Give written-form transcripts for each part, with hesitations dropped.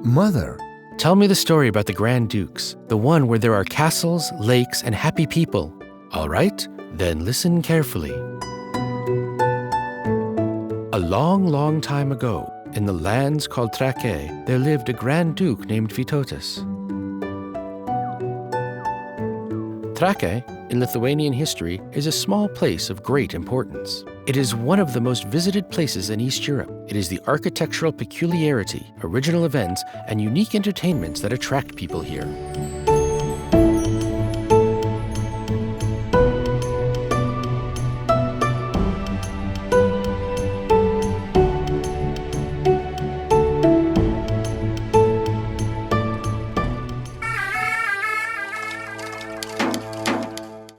Mother, Tell me the story about the Grand Dukes, the one where there are castles, lakes, and happy people. All right, then listen carefully. A long, long time ago, in the lands called Trakai, there lived a Grand Duke named Vytautas. Trakai, in Lithuanian history, is a small place of great importance. It is one of the most visited places in East Europe. It is the architectural peculiarity, original events, and unique entertainments that attract people here.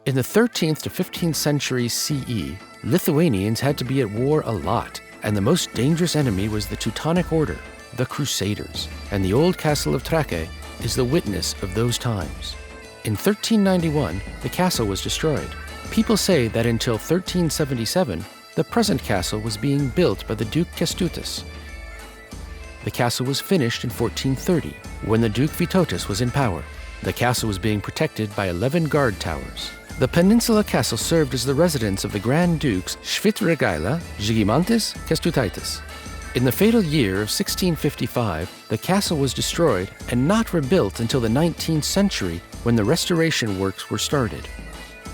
In the 13th to 15th centuries CE, Lithuanians had to be at war a lot, and the most dangerous enemy was the Teutonic Order, the Crusaders, and the old castle of Trakai is the witness of those times. In 1391, the castle was destroyed. People say that until 1377, the present castle was being built by the Duke Kęstutis. The castle was finished in 1430, when the Duke Vytautas was in power. The castle was being protected by 11 guard towers. The peninsula castle served as the residence of the Grand Dukes Švytrigaila, Žygimantas, Kęstutaitis. In the fatal year of 1655, the castle was destroyed and not rebuilt until the 19th century when the restoration works were started.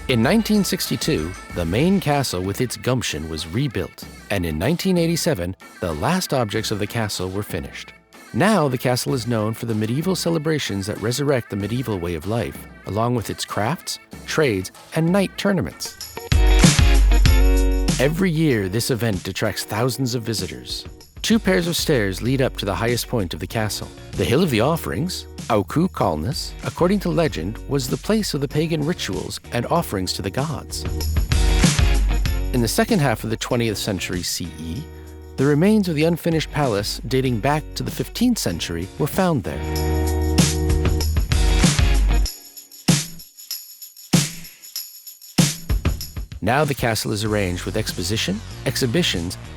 In 1962, the main castle with its gumption was rebuilt, and in 1987, the last objects of the castle were finished. Now the castle is known for the medieval celebrations that resurrect the medieval way of life, along with its crafts, trades, and night tournaments. Every year, this event attracts thousands of visitors. 2 pairs of stairs lead up to the highest point of the castle. The Hill of the Offerings, Aukų kalnas, according to legend, was the place of the pagan rituals and offerings to the gods. In the second half of the 20th century CE, the remains of the unfinished palace dating back to the 15th century were found there. Now the castle is arranged with expositions,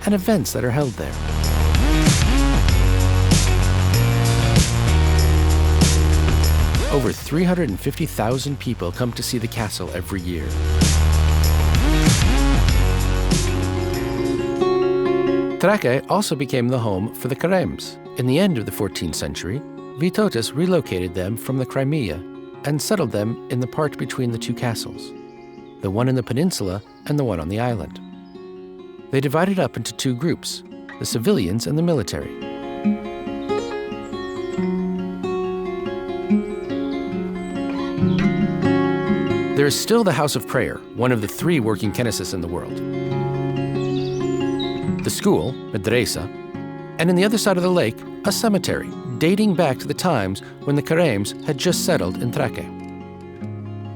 and events that are held there. Over 350,000 people come to see the castle every year. Trakai also became the home for the Karaims. In the end of the 14th century, Vytautas relocated them from the Crimea and settled them in the part between the 2 castles, the one in the peninsula and the one on the island. They divided up into 2 groups, the civilians and the military. There is still the House of Prayer, one of the 3 working knesses in the world, the school, Medresa, and on the other side of the lake, a cemetery dating back to the times when the Karaims had just settled in Trakai.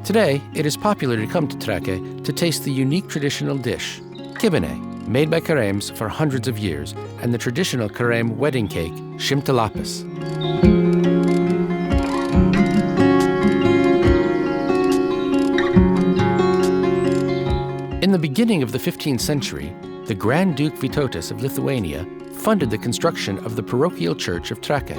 Today, it is popular to come to Trakai to taste the unique traditional dish, kibene, made by Karaims for hundreds of years, and the traditional Karaim wedding cake, shimtalapis. In the beginning of the 15th century, the Grand Duke Vytautas of Lithuania funded the construction of the parochial church of Trakai.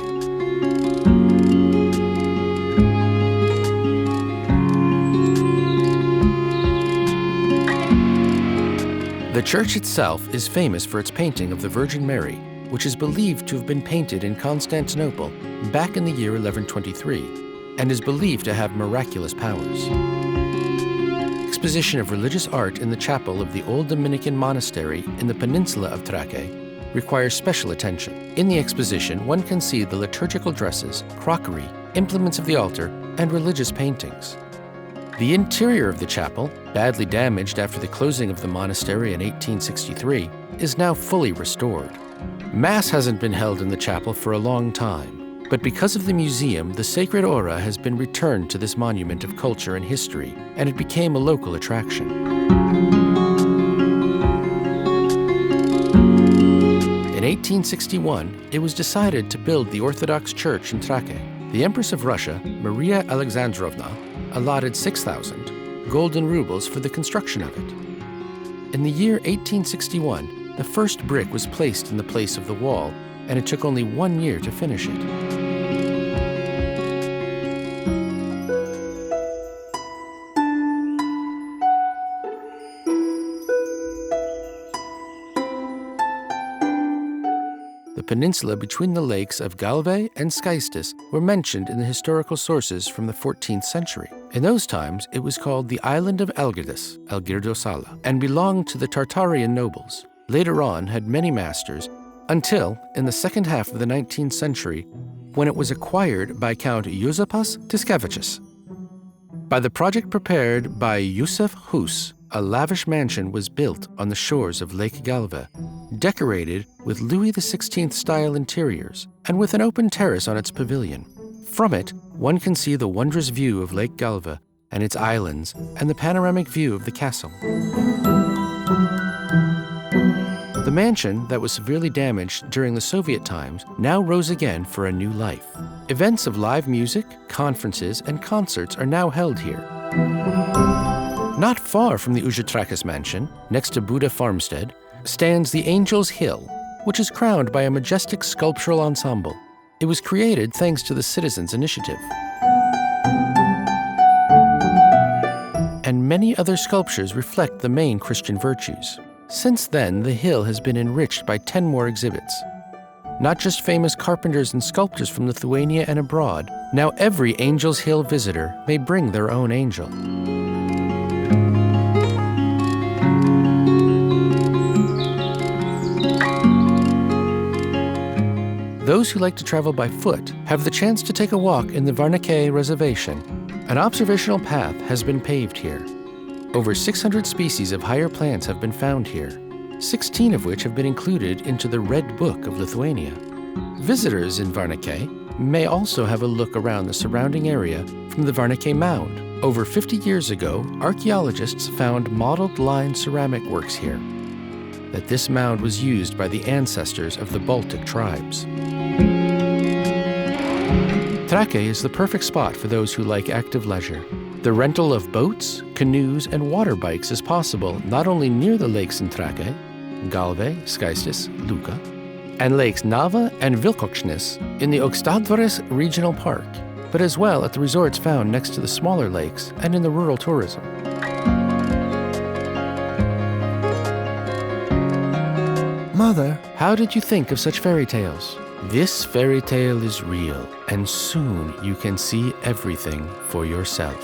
The church itself is famous for its painting of the Virgin Mary, which is believed to have been painted in Constantinople back in the year 1123, and is believed to have miraculous powers. Exposition of religious art in the chapel of the old Dominican monastery in the peninsula of Trakai requires special attention. In the exposition, one can see the liturgical dresses, crockery, implements of the altar, and religious paintings. The interior of the chapel, badly damaged after the closing of the monastery in 1863, is now fully restored. Mass hasn't been held in the chapel for a long time, but because of the museum, the sacred aura has been returned to this monument of culture and history, and it became a local attraction. In 1861, it was decided to build the Orthodox Church in Trakai. the Empress of Russia, Maria Alexandrovna, allotted 6,000 golden rubles for the construction of it. In the year 1861, the first brick was placed in the place of the wall, and it took only 1 year to finish it. The peninsula between the lakes of Galve and Skaistis were mentioned in the historical sources from the 14th century. In those times, it was called the island of Algirdas, Algirdosala, and belonged to the Tartarian nobles. Later on, had many masters, until in the second half of the 19th century, when it was acquired by Count Juozapas Tiškevičius. By the project prepared by Yusuf Hus, a lavish mansion was built on the shores of Lake Galve, decorated with Louis XVI-style interiors and with an open terrace on its pavilion. From it, one can see the wondrous view of Lake Galve and its islands and the panoramic view of the castle. The mansion that was severely damaged during the Soviet times now rose again for a new life. Events of live music, conferences, and concerts are now held here. Not far from the Užutrakis mansion, next to Buda Farmstead, stands the Angel's Hill, which is crowned by a majestic sculptural ensemble. It was created thanks to the citizens' initiative. And many other sculptures reflect the main Christian virtues. Since then, the hill has been enriched by 10 more exhibits. Not just famous carpenters and sculptors from Lithuania and abroad, now every Angel's Hill visitor may bring their own angel. Those who like to travel by foot have the chance to take a walk in the Varnikai Reservation. An observational path has been paved here. Over 600 species of higher plants have been found here, 16 of which have been included into the Red Book of Lithuania. Visitors in Varnikai may also have a look around the surrounding area from the Varnikai Mound. Over 50 years ago, archaeologists found modeled line ceramic works here. That this mound was used by the ancestors of the Baltic tribes. Trakai is the perfect spot for those who like active leisure. The rental of boats, canoes, and water bikes is possible not only near the lakes in Trakai, Galve, Skaistis, Luka, and lakes Nava and Vilkoksnes in the Aukštadvaris Regional Park, but as well at the resorts found next to the smaller lakes and in the rural tourism. Mother, how did you think of such fairy tales? This fairy tale is real, and soon you can see everything for yourself.